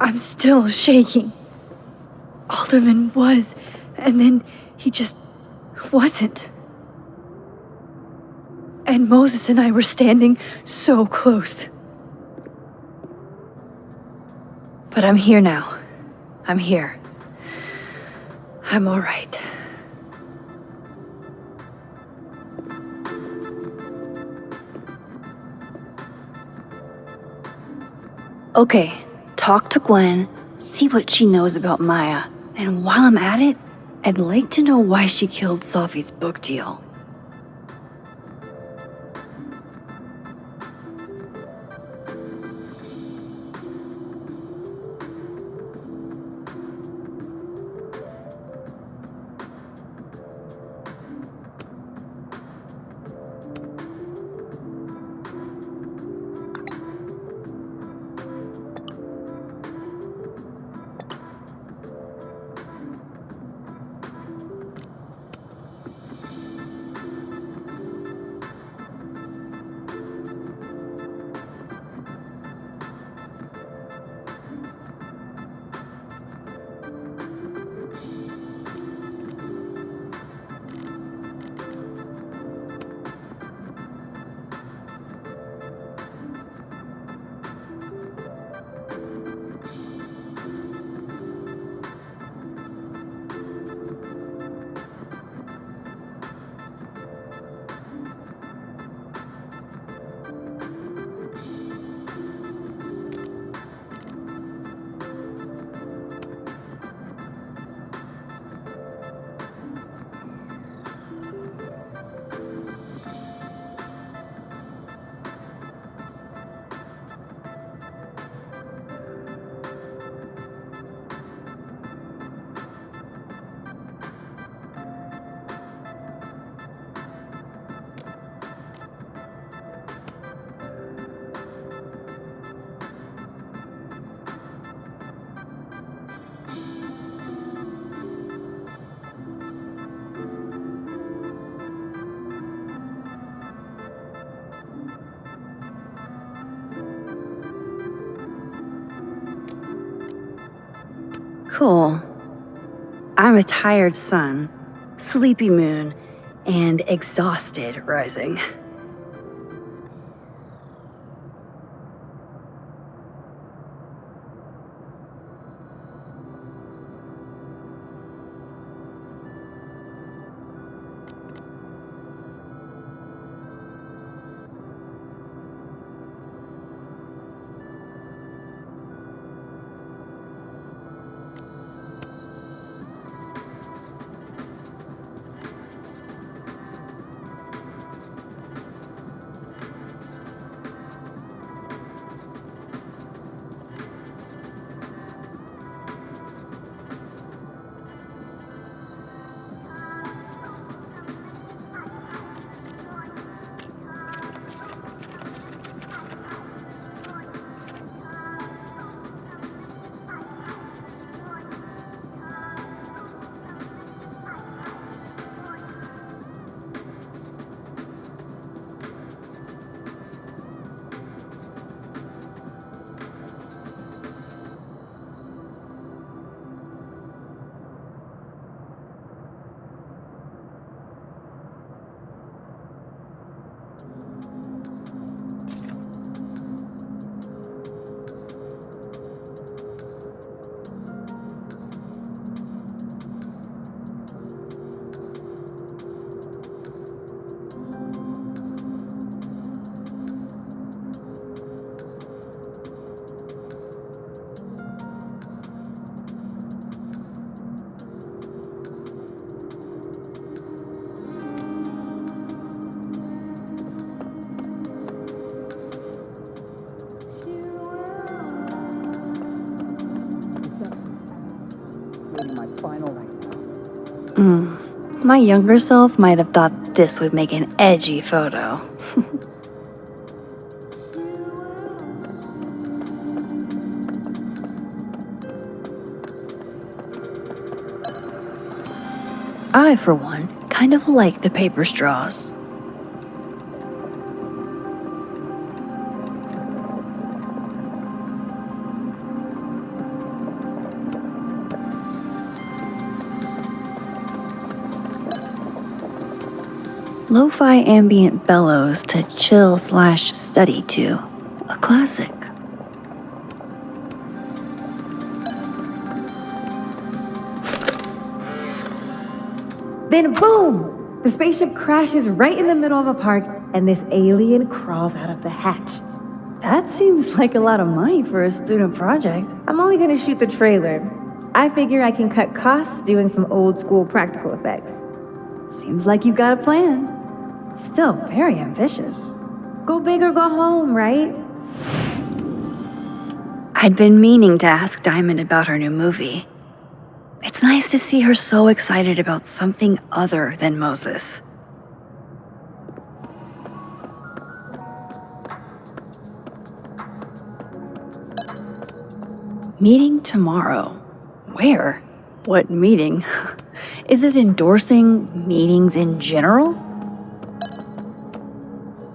I'm still shaking. Alderman was, and then he just wasn't. And Moses and I were standing so close. But I'm here now. I'm here. I'm all right. Okay, talk to Gwen, see what she knows about Maya, and while I'm at it, I'd like to know why she killed Sophie's book deal. Cool. I'm a tired sun, sleepy moon, and exhausted rising. My younger self might have thought this would make an edgy photo. I, for one, kind of like the paper straws. Lo-fi ambient bellows to chill/study to. A classic. Then boom! The spaceship crashes right in the middle of a park, and this alien crawls out of the hatch. That seems like a lot of money for a student project. I'm only gonna shoot the trailer. I figure I can cut costs doing some old school practical effects. Seems like you've got a plan. Still very ambitious. Go big or go home, right? I'd been meaning to ask Diamond about her new movie. It's nice to see her so excited about something other than Moses. Meeting tomorrow. Where? What meeting? Is it endorsing meetings in general?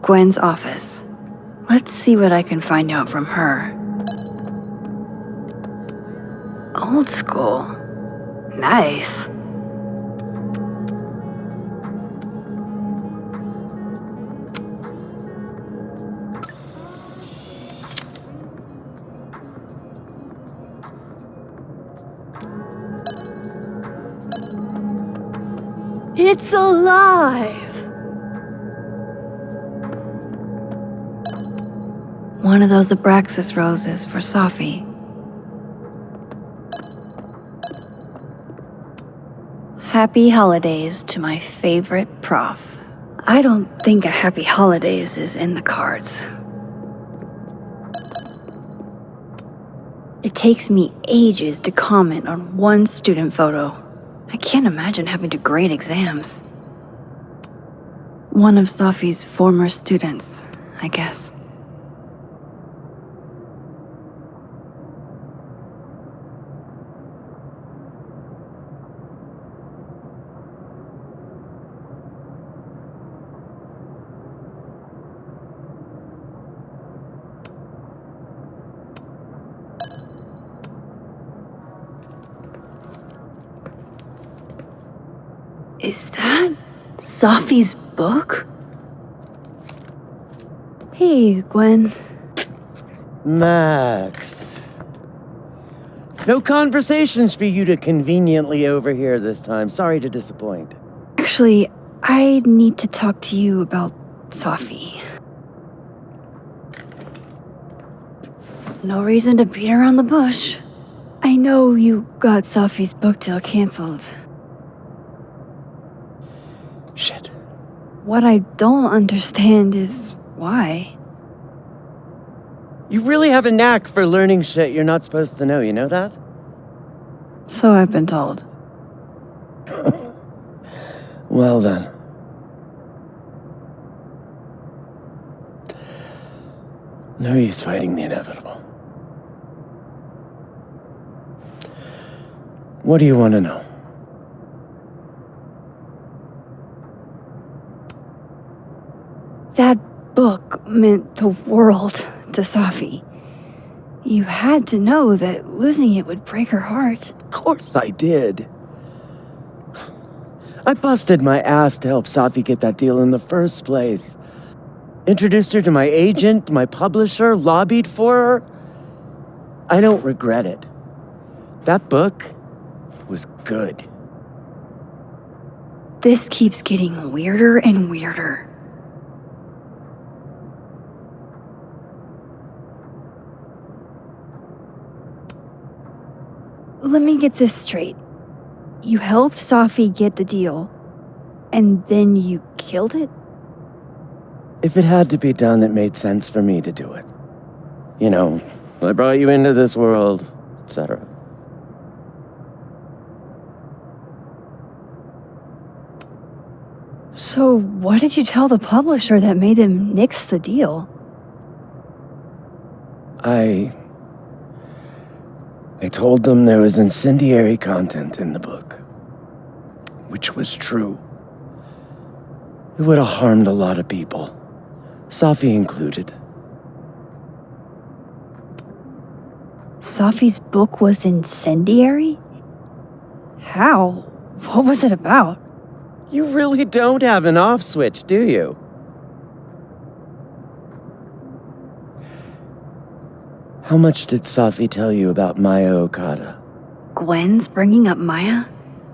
Gwen's office. Let's see what I can find out from her. Old school. Nice. It's alive! One of those Abraxas roses for Safi. Happy holidays to my favorite prof. I don't think a happy holidays is in the cards. It takes me ages to comment on one student photo. I can't imagine having to grade exams. One of Safi's former students, I guess. Is that Safi's book? Hey, Gwen. Max. No conversations for you to conveniently overhear this time. Sorry to disappoint. Actually, I need to talk to you about Safi. No reason to beat around the bush. I know you got Safi's book deal canceled. Shit. What I don't understand is why. You really have a knack for learning shit you're not supposed to know, you know that? So I've been told. Well then. No use fighting the inevitable. What do you want to know? That book meant the world to Safi. You had to know that losing it would break her heart. Of course I did. I busted my ass to help Safi get that deal in the first place. Introduced her to my agent, my publisher, lobbied for her. I don't regret it. That book was good. This keeps getting weirder and weirder. Let me get this straight. You helped Safi get the deal, and then you killed it? If it had to be done, it made sense for me to do it. You know, I brought you into this world, etc. So what did you tell the publisher that made them nix the deal? I told them there was incendiary content in the book, which was true. It would have harmed a lot of people, Safi included. Safi's book was incendiary? How? What was it about? You really don't have an off switch, do you? How much did Safi tell you about Maya Okada? Gwen's bringing up Maya?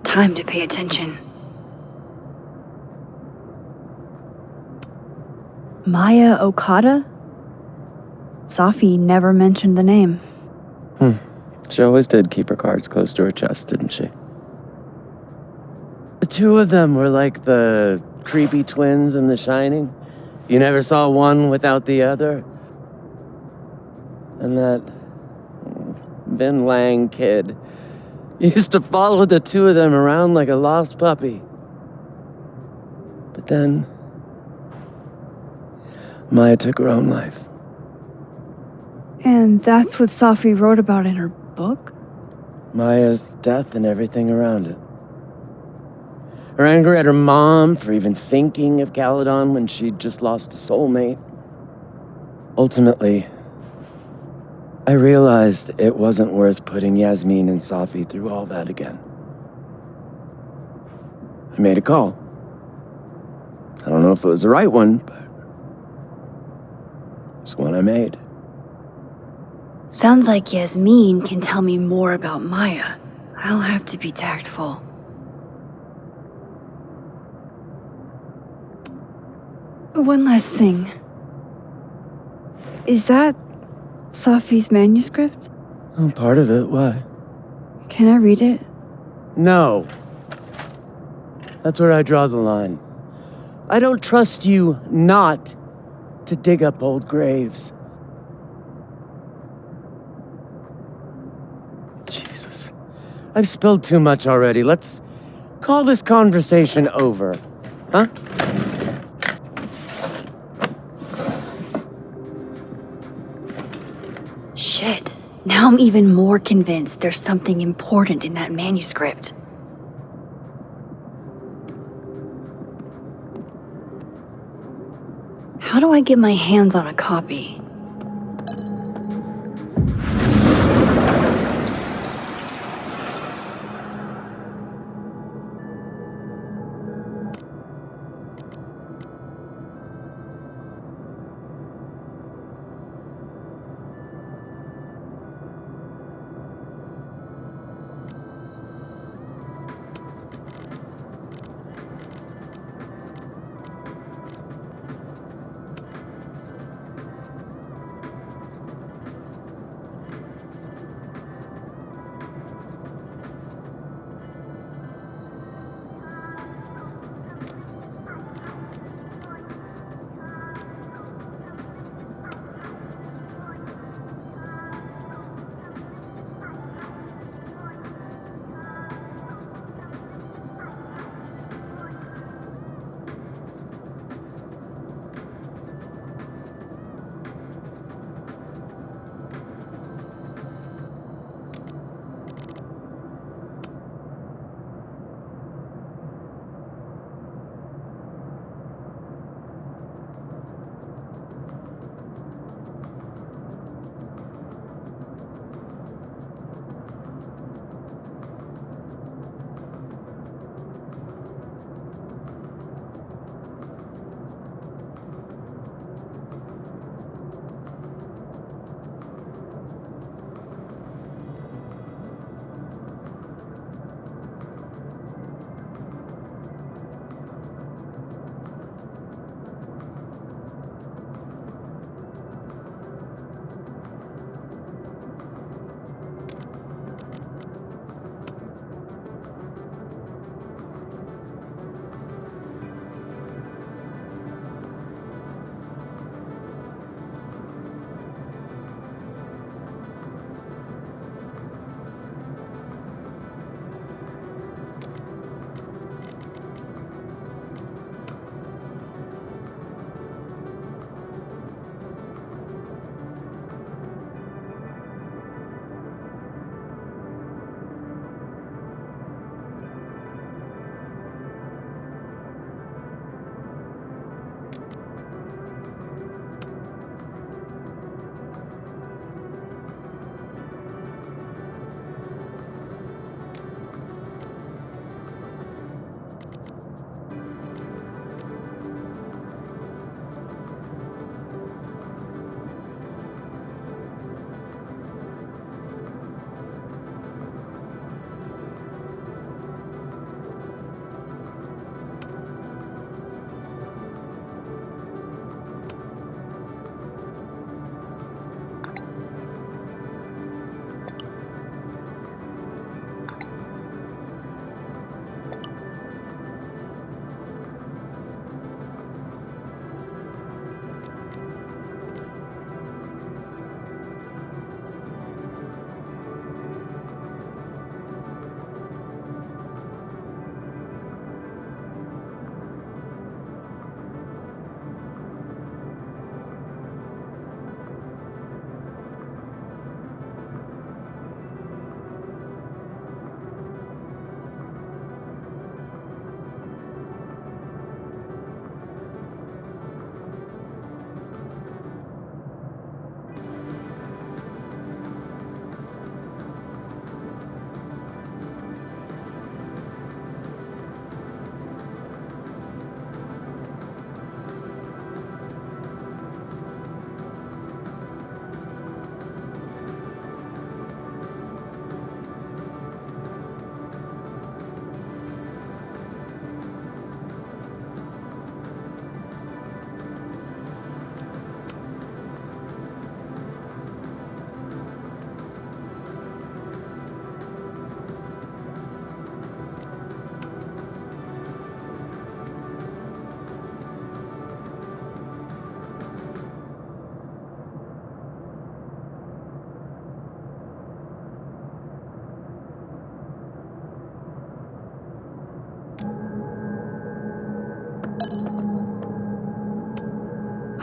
Time to pay attention. Maya Okada? Safi never mentioned the name. She always did keep her cards close to her chest, didn't she? The two of them were like the creepy twins in The Shining. You never saw one without the other. And that Vin Lang kid used to follow the two of them around like a lost puppy. But then Maya took her own life. And that's what Safi wrote about in her book? Maya's death and everything around it. Her anger at her mom for even thinking of Caledon when she'd just lost a soulmate. Ultimately, I realized it wasn't worth putting Yasmin and Safi through all that again. I made a call. I don't know if it was the right one, but it's one I made. Sounds like Yasmin can tell me more about Maya. I'll have to be tactful. One last thing. Is that Safi's manuscript? Oh, part of it. Why? Can I read it? No. That's where I draw the line. I don't trust you not to dig up old graves. Jesus. I've spilled too much already. Let's call this conversation over. Huh? Shit. Now I'm even more convinced there's something important in that manuscript. How do I get my hands on a copy?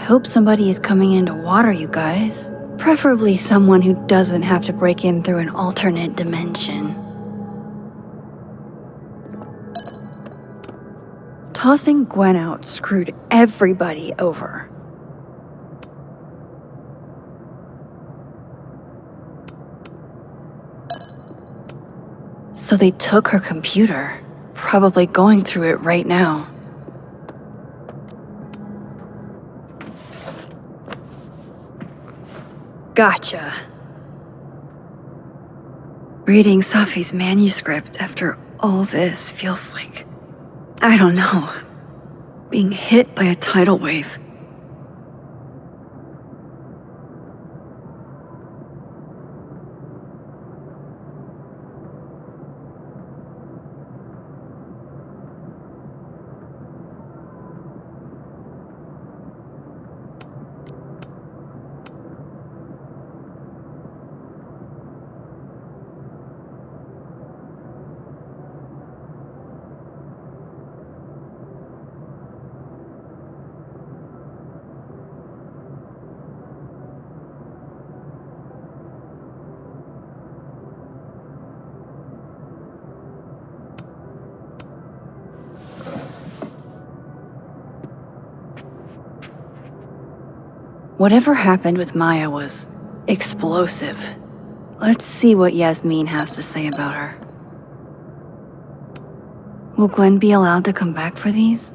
hope somebody is coming in to water you guys. Preferably someone who doesn't have to break in through an alternate dimension. Tossing Gwen out screwed everybody over. So they took her computer, probably going through it right now. Gotcha. Reading Safi's manuscript after all this feels like, I don't know, being hit by a tidal wave. Whatever happened with Maya was explosive. Let's see what Yasmin has to say about her. Will Gwen be allowed to come back for these?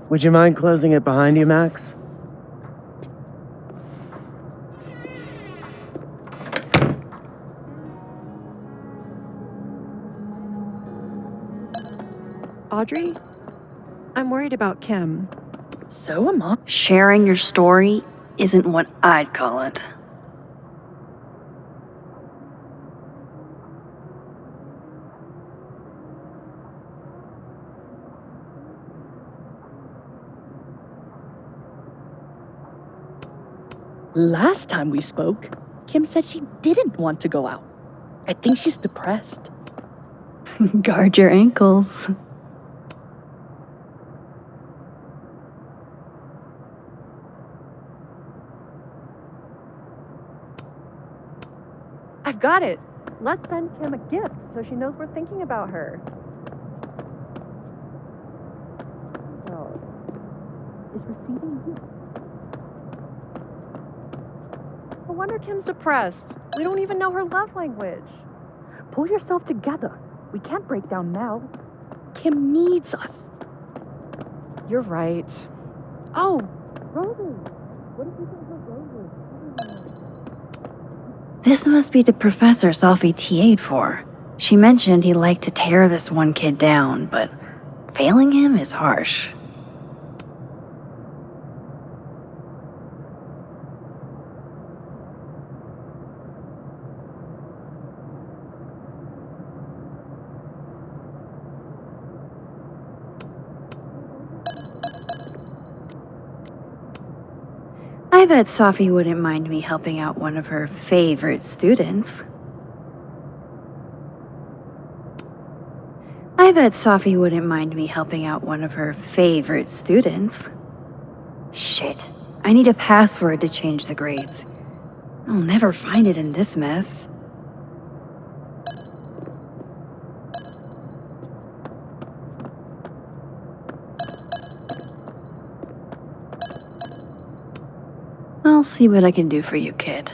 Would you mind closing it behind you, Max? Audrey? I'm worried about Kim. So am I. Sharing your story isn't what I'd call it. Last time we spoke, Kim said she didn't want to go out. I think she's depressed. Guard your ankles. I've got it. Let's send Kim a gift so she knows we're thinking about her. Well, is receiving a gift. No wonder Kim's depressed. We don't even know her love language. Pull yourself together. We can't break down now. Kim needs us. You're right. Oh, roses. What if we send her roses? This must be the professor Safi TA'd for. She mentioned he liked to tear this one kid down, but failing him is harsh. I bet Sophie wouldn't mind me helping out one of her favorite students. I bet Sophie wouldn't mind me helping out one of her favorite students. Shit, I need a password to change the grades. I'll never find it in this mess. I'll see what I can do for you, kid.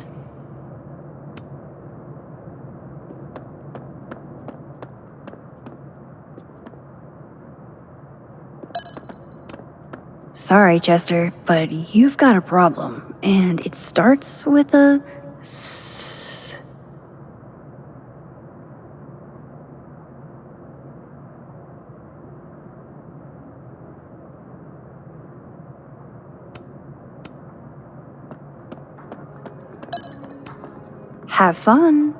Sorry, Chester, but you've got a problem, and it starts with a S. Have fun.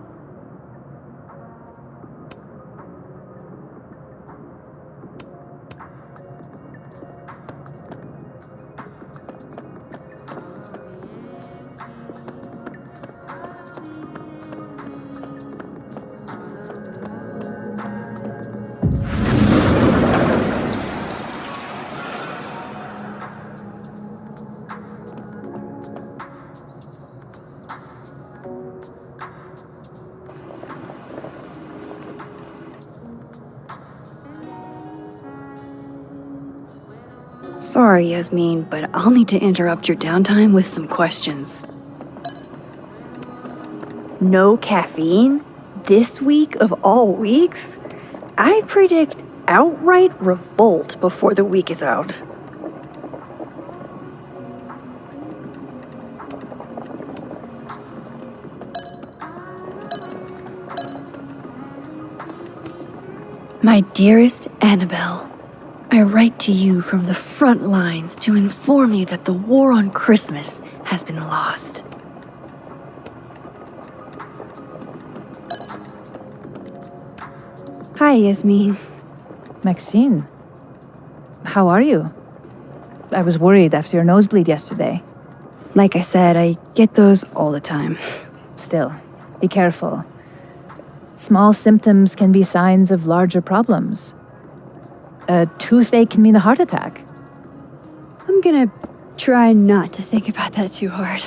Sorry, Yasmin, but I'll need to interrupt your downtime with some questions. No caffeine? This week of all weeks? I predict outright revolt before the week is out. My dearest Annabelle, I write to you from the front lines to inform you that the war on Christmas has been lost. Hi, Yasmin. Maxine, how are you? I was worried after your nosebleed yesterday. Like I said, I get those all the time. Still, be careful. Small symptoms can be signs of larger problems. A toothache can mean a heart attack. I'm gonna try not to think about that too hard.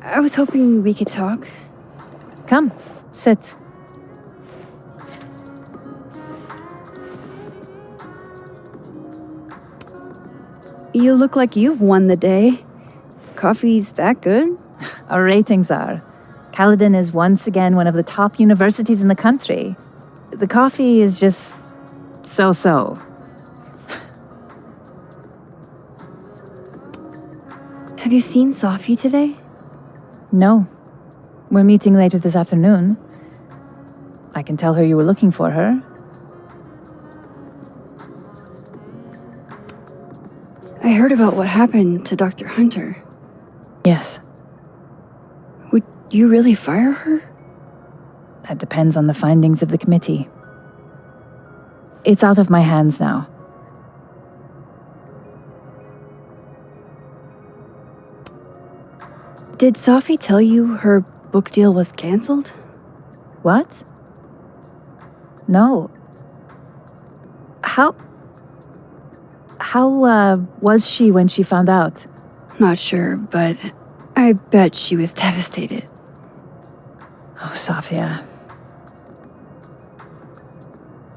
I was hoping we could talk. Come, sit. You look like you've won the day. Coffee's that good? Our ratings are. Caledon is once again one of the top universities in the country. The coffee is just so-so. Have you seen Sophie today? No. We're meeting later this afternoon. I can tell her you were looking for her. I heard about what happened to Dr. Hunter. Yes, Would you really fire her? that depends on the findings of the committee. It's out of my hands now. Did Sophie tell you her book deal was canceled? What? No. How was she when she found out? Not sure, but I bet she was devastated. Oh, Sophia.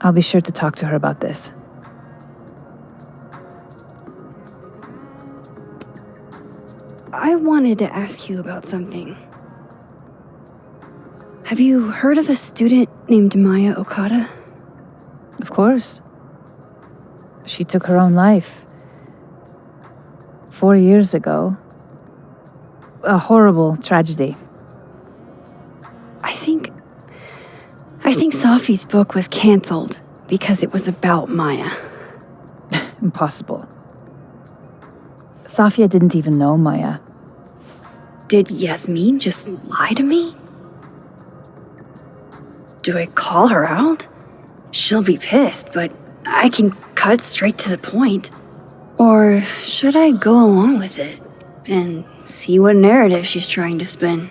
I'll be sure to talk to her about this. I wanted to ask you about something. Have you heard of a student named Maya Okada? Of course. She took her own life. 4 years ago. A horrible tragedy. I think Sophie's book was canceled because it was about Maya. Impossible. Sophia didn't even know Maya. Did Yasmin just lie to me? Do I call her out? She'll be pissed, but I can cut straight to the point. Or should I go along with it and see what narrative she's trying to spin?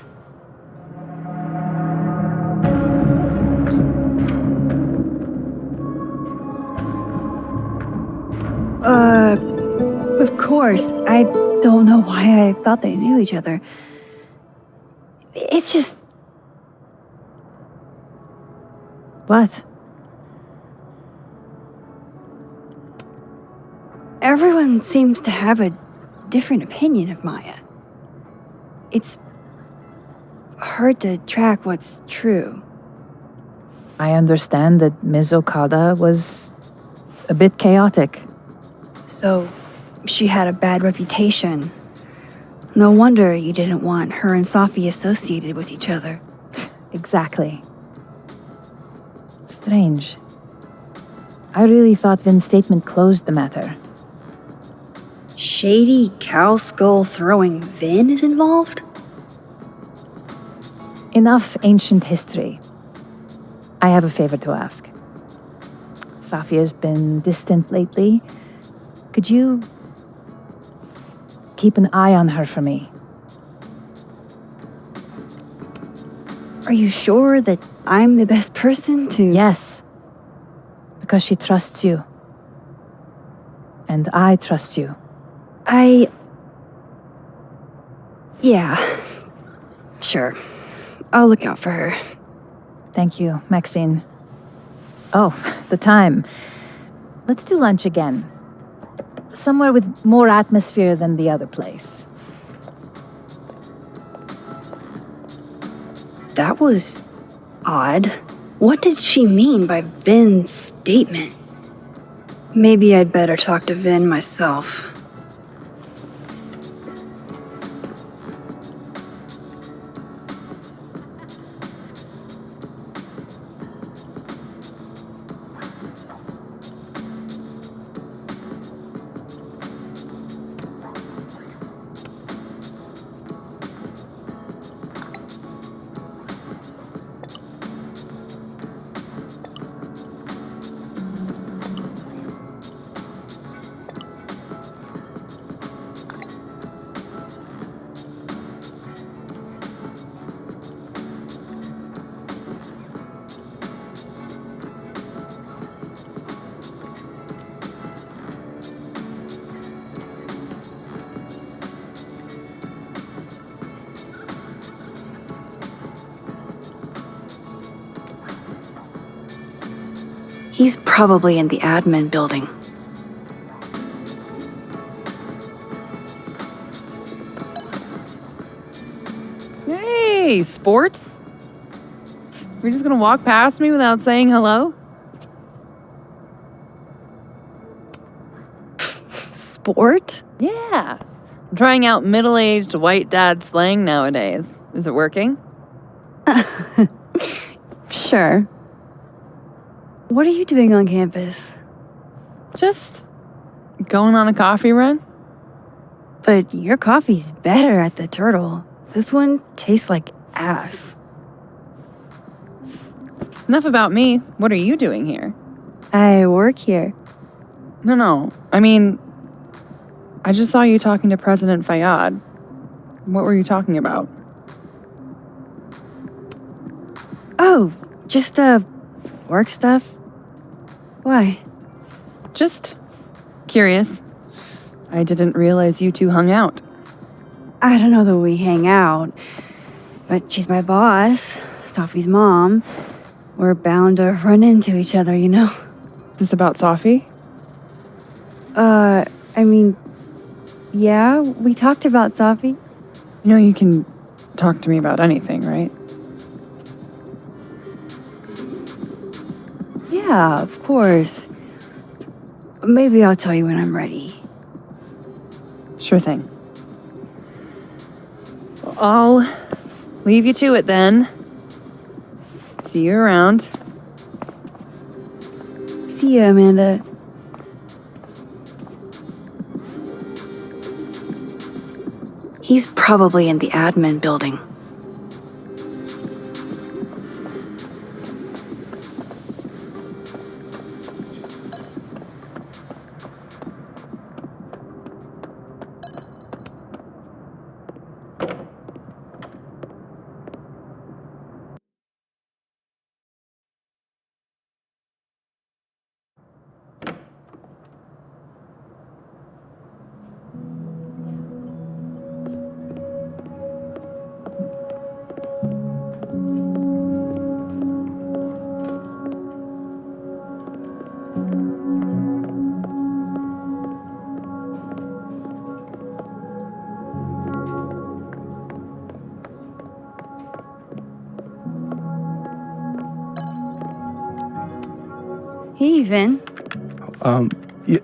Of course. I don't know why I thought they knew each other. It's just... What? Everyone seems to have a different opinion of Maya. It's hard to track what's true. I understand that Ms. Okada was a bit chaotic. So, she had a bad reputation. No wonder you didn't want her and Safi associated with each other. Exactly. Strange. I really thought Vin's statement closed the matter. Shady cow skull throwing Vin is involved? Enough ancient history. I have a favor to ask. Safia's been distant lately. Could you keep an eye on her for me? Are you sure that I'm the best person to... Yes. Because she trusts you. And I trust you. Yeah. Sure. I'll look out for her. Thank you, Maxine. Oh, the time. Let's do lunch again. Somewhere with more atmosphere than the other place. That was odd. What did she mean by Vin's statement? Maybe I'd better talk to Vin myself. He's probably in the admin building. Hey, sport? You're just gonna walk past me without saying hello? Sport? Yeah. I'm trying out middle-aged white dad slang nowadays. Is it working? Sure. What are you doing on campus? Just going on a coffee run? But your coffee's better at the Turtle. This one tastes like ass. Enough about me. What are you doing here? I work here. No. I mean, I just saw you talking to President Fayyad. What were you talking about? Oh, just, work stuff. Why? Just curious. I didn't realize you two hung out. I don't know that we hang out, but she's my boss, Safi's mom. We're bound to run into each other, you know? This about Safi? I mean, yeah, we talked about Safi. You know you can talk to me about anything, right? Yeah, of course. Maybe I'll tell you when I'm ready. Sure thing. Well, I'll leave you to it then. See you around. See ya, Amanda. He's probably in the admin building. Hey, Vin.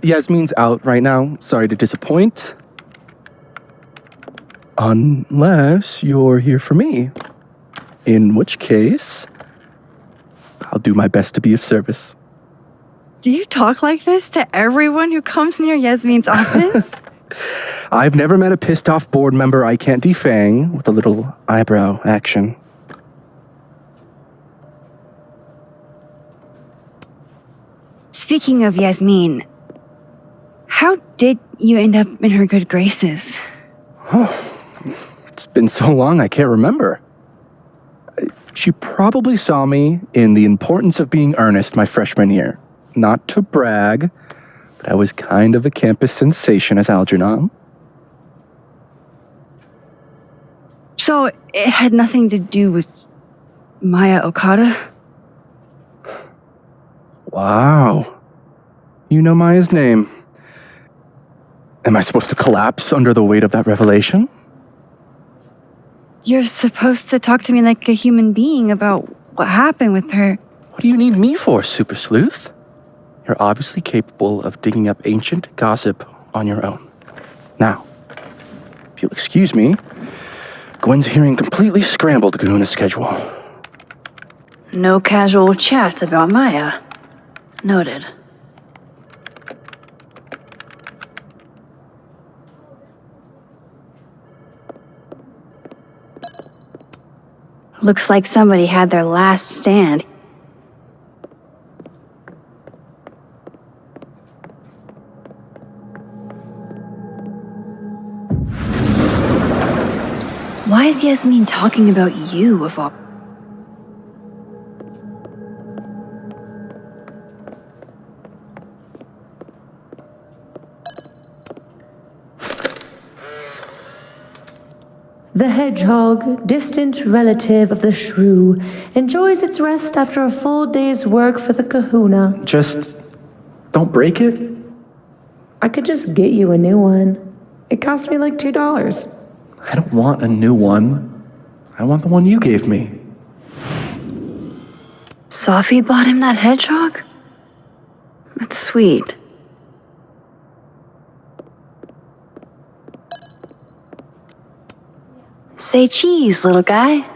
Yasmin's out right now. Sorry to disappoint. Unless you're here for me. In which case, I'll do my best to be of service. Do you talk like this to everyone who comes near Yasmin's office? I've never met a pissed off board member I can't defang with a little eyebrow action. Speaking of Yasmin, how did you end up in her good graces? It's been so long I can't remember. She probably saw me in The Importance of Being Earnest my freshman year. Not to brag, but I was kind of a campus sensation as Algernon. So it had nothing to do with Maya Okada? Wow. You know Maya's name. Am I supposed to collapse under the weight of that revelation? You're supposed to talk to me like a human being about what happened with her. What do you need me for, Super Sleuth? You're obviously capable of digging up ancient gossip on your own. Now, if you'll excuse me, Gwen's hearing completely scrambled Kahuna schedule. No casual chats about Maya. Noted. Looks like somebody had their last stand. Why is Yasmin talking about you of all... The hedgehog, distant relative of the shrew, enjoys its rest after a full day's work for the kahuna. Just don't break it? I could just get you a new one. It cost me like $2. I don't want a new one. I want the one you gave me. Safi bought him that hedgehog? That's sweet. Say cheese, little guy.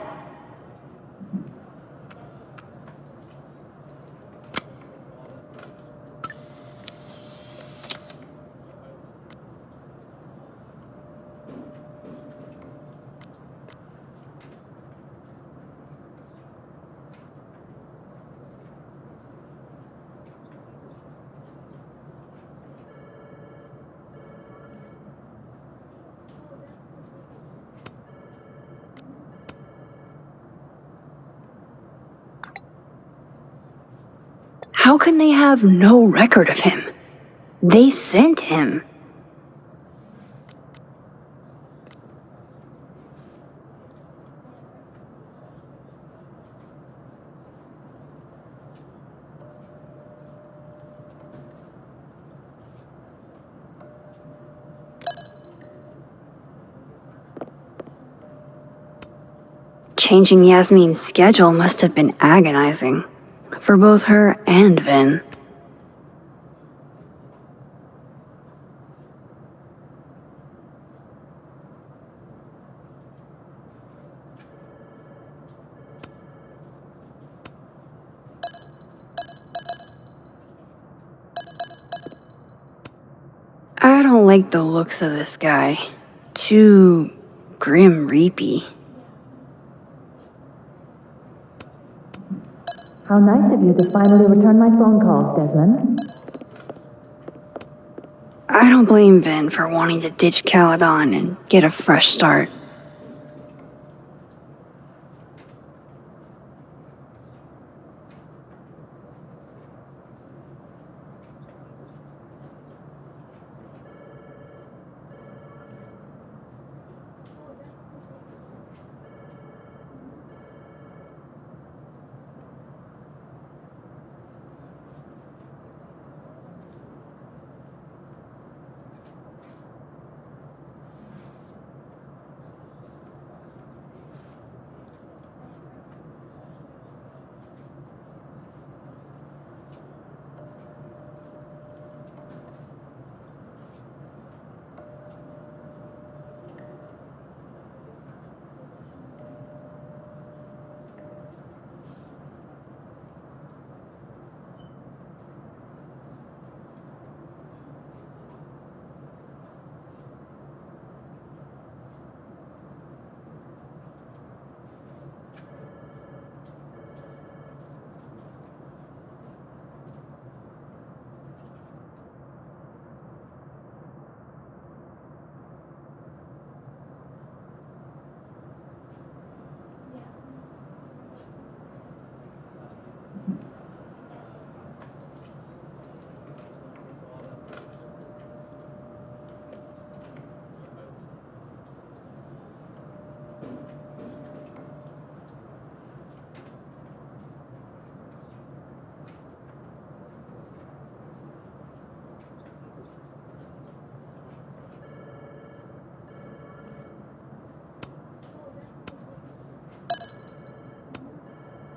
How can they have no record of him? They sent him. Changing Yasmin's schedule must have been agonizing. For both her and Vin. I don't like the looks of this guy. Too grim reapy. How nice of you to finally return my phone calls, Desmond. I don't blame Vin for wanting to ditch Caledon and get a fresh start.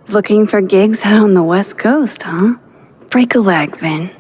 Looking for gigs out on the West Coast, huh? Break a leg, Vin.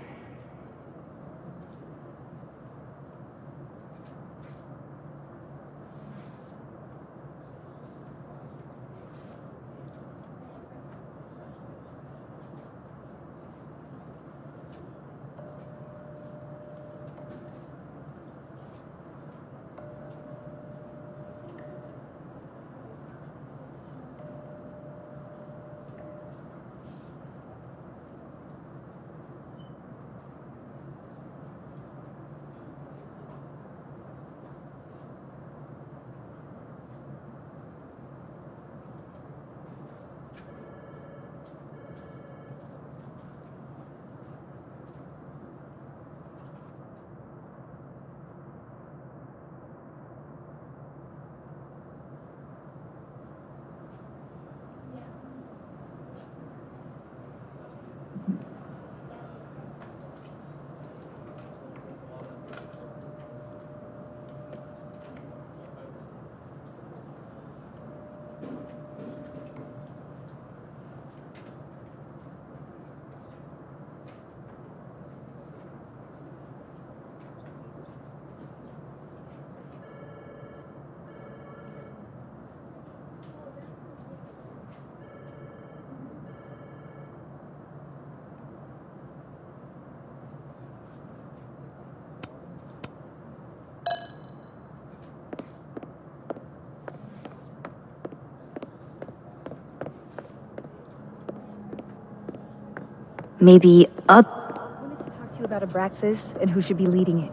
Maybe I wanted to talk to you about Abraxas and who should be leading it.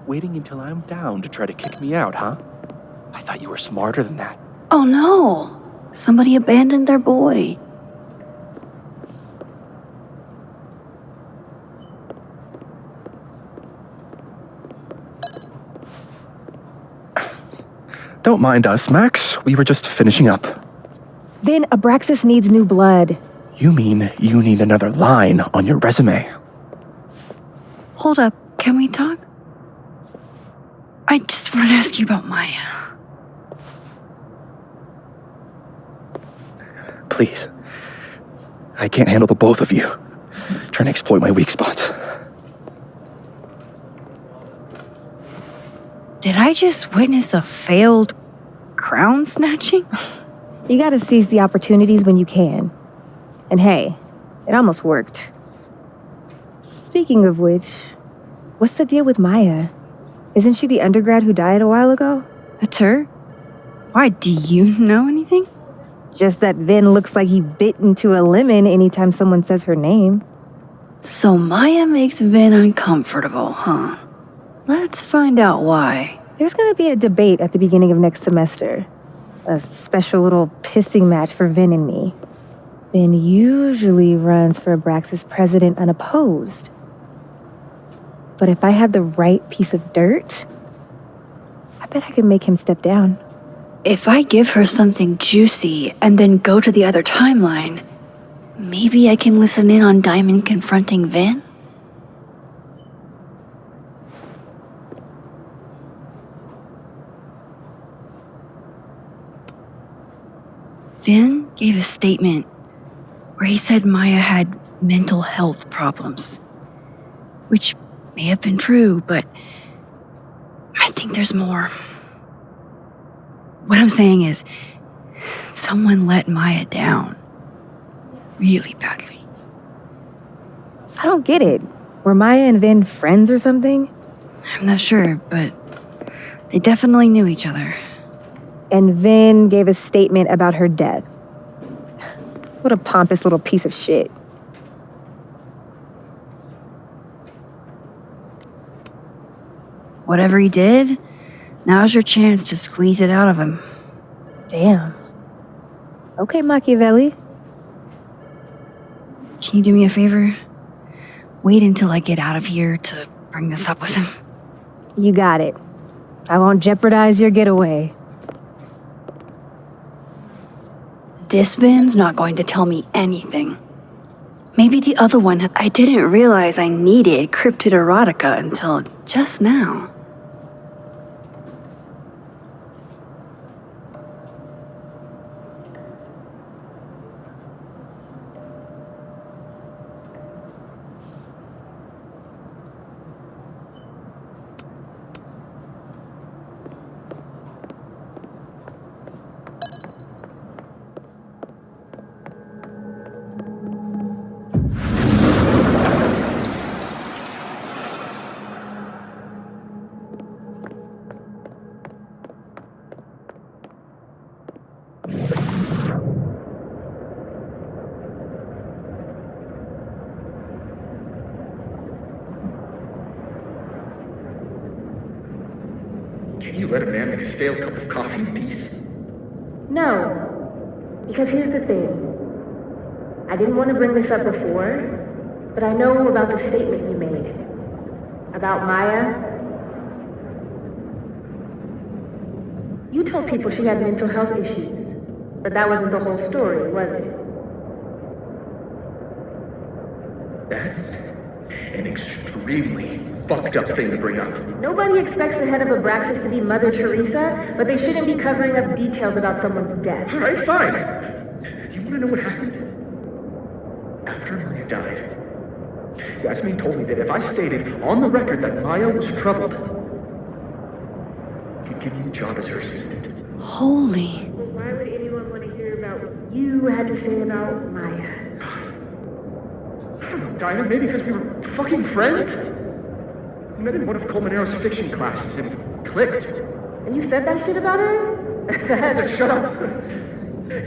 Waiting until I'm down to try to kick me out, huh? I thought you were smarter than that. Oh no! Somebody abandoned their boy. Don't mind us, Max. We were just finishing up. Vin, Abraxas needs new blood. You mean you need another line on your resume? Hold up, can we talk? I just want to ask you about Maya. Please. I can't handle the both of you. Trying to exploit my weak spots. Did I just witness a failed crown snatching? You gotta seize the opportunities when you can. And hey, it almost worked. Speaking of which, what's the deal with Maya? Isn't she the undergrad who died a while ago? That's her? Why, do you know anything? Just that Vin looks like he bit into a lemon anytime someone says her name. So Maya makes Vin uncomfortable, huh? Let's find out why. There's gonna be a debate at the beginning of next semester. A special little pissing match for Vin and me. Vin usually runs for Abraxas president unopposed. But if I had the right piece of dirt, I bet I could make him step down. If I give her something juicy and then go to the other timeline, maybe I can listen in on Diamond confronting Vin? Vin gave a statement where he said Maya had mental health problems, which may have been true, but I think there's more. What I'm saying is, someone let Maya down really badly. I don't get it. Were Maya and Vin friends or something? I'm not sure, but they definitely knew each other. And Vin gave a statement about her death. What a pompous little piece of shit. Whatever he did, now's your chance to squeeze it out of him. Damn. Okay, Machiavelli. Can you do me a favor? Wait until I get out of here to bring this up with him. You got it. I won't jeopardize your getaway. This Vin's not going to tell me anything. Maybe the other one, I didn't realize I needed cryptid erotica until just now. Can you let a man make a stale cup of coffee in peace? No. Because here's the thing. I didn't want to bring this up before, but I know about the statement you made. About Maya. You told people she had mental health issues, but that wasn't the whole story, was it? That's an extremely fucked up thing to bring up. Nobody expects the head of Abraxas to be Mother Teresa, but they shouldn't be covering up details about someone's death. Alright, fine. You wanna know what happened? After Maya died, Yasmin told me that if I stated on the record that Maya was troubled, he'd give me a job as her assistant. Holy. Well, why would anyone want to hear about what you had to say about Maya? I don't know, Dinah, maybe because we were fucking friends? We met in one of Colmenaro's fiction classes and we clicked. And you said that shit about her? Shut up!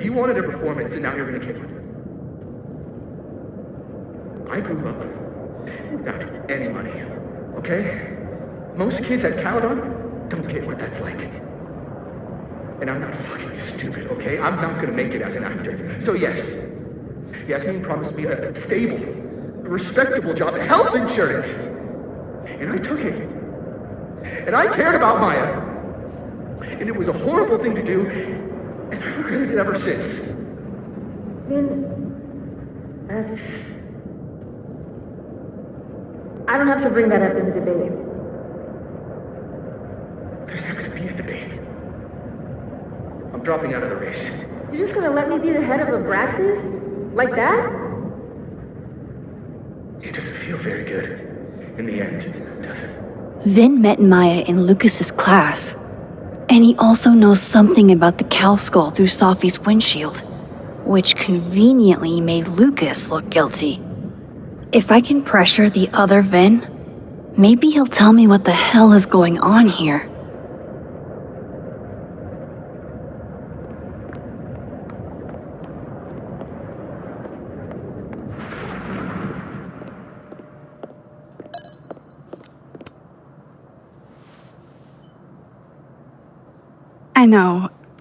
You wanted a performance and now you're gonna kill it. I grew up without any money, okay? Most kids at Caledon don't get what that's like. And I'm not fucking stupid, okay? I'm not gonna make it as an actor. So yes, Yasmin promised me a stable, respectable job, health insurance. And I took it. And I cared about Maya. And it was a horrible thing to do, and I've regretted it ever since. Then, that's... I don't have to bring that up in the debate. There's not gonna be a debate. I'm dropping out of the race. You're just gonna let me be the head of Abraxas? Like that? It doesn't feel very good. In the end, does it? Vin met Maya in Lucas's class, and he also knows something about the cow skull through Sophie's windshield, which conveniently made Lucas look guilty. If I can pressure the other Vin, maybe he'll tell me what the hell is going on here.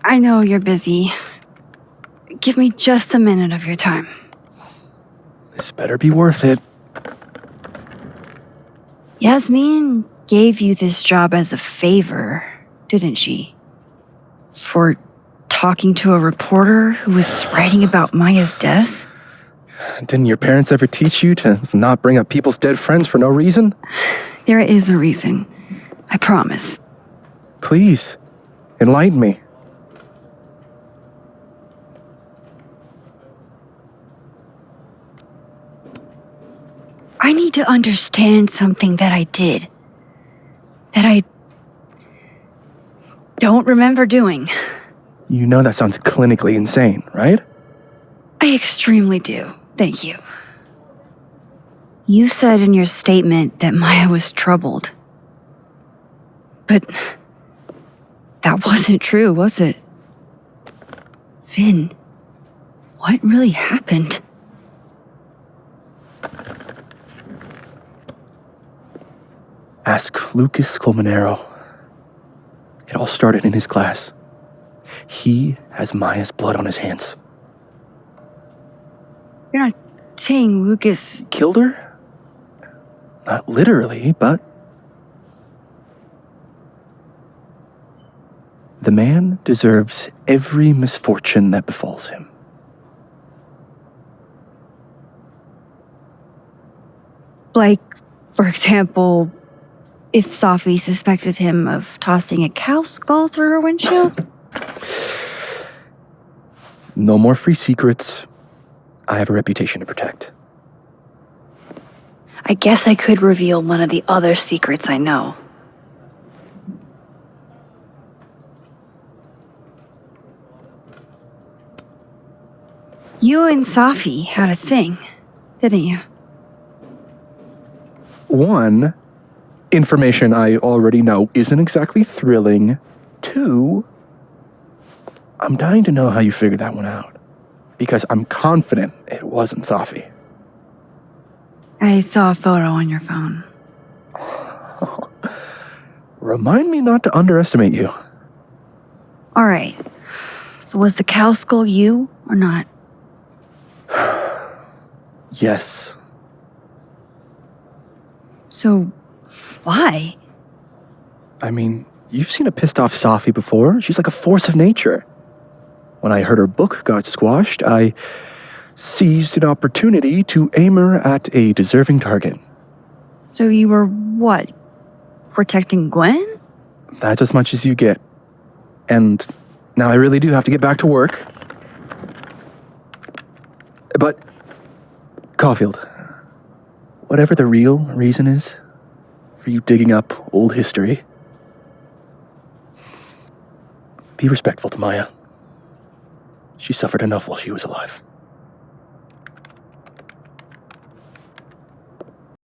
I know you're busy. Give me just a minute of your time. This better be worth it. Yasmin gave you this job as a favor, didn't she? For talking to a reporter who was writing about Maya's death? Didn't your parents ever teach you to not bring up people's dead friends for no reason? There is a reason. I promise. Please, enlighten me. I need to understand something that I did. That I don't remember doing. You know that sounds clinically insane, right? I extremely do. Thank you. You said in your statement that Maya was troubled. But that wasn't true, was it? Vin, what really happened? Ask Lucas Colmenero. It all started in his class. He has Maya's blood on his hands. You're not saying Lucas Killed her? Not literally, but... The man deserves every misfortune that befalls him. Like, for example, if Sophie suspected him of tossing a cow skull through her windshield? No more free secrets. I have a reputation to protect. I guess I could reveal one of the other secrets I know. You and Sophie had a thing, didn't you? One, information I already know isn't exactly thrilling. Two, I'm dying to know how you figured that one out. Because I'm confident it wasn't Sophie. I saw a photo on your phone. Remind me not to underestimate you. All right. So was the cow skull you or not? Yes. So, why? I mean, you've seen a pissed off Safi before. She's like a force of nature. When I heard her book got squashed, I seized an opportunity to aim her at a deserving target. So you were what? Protecting Gwen? That's as much as you get. And now I really do have to get back to work. But, Caulfield, whatever the real reason is for you digging up old history, be respectful to Maya. She suffered enough while she was alive.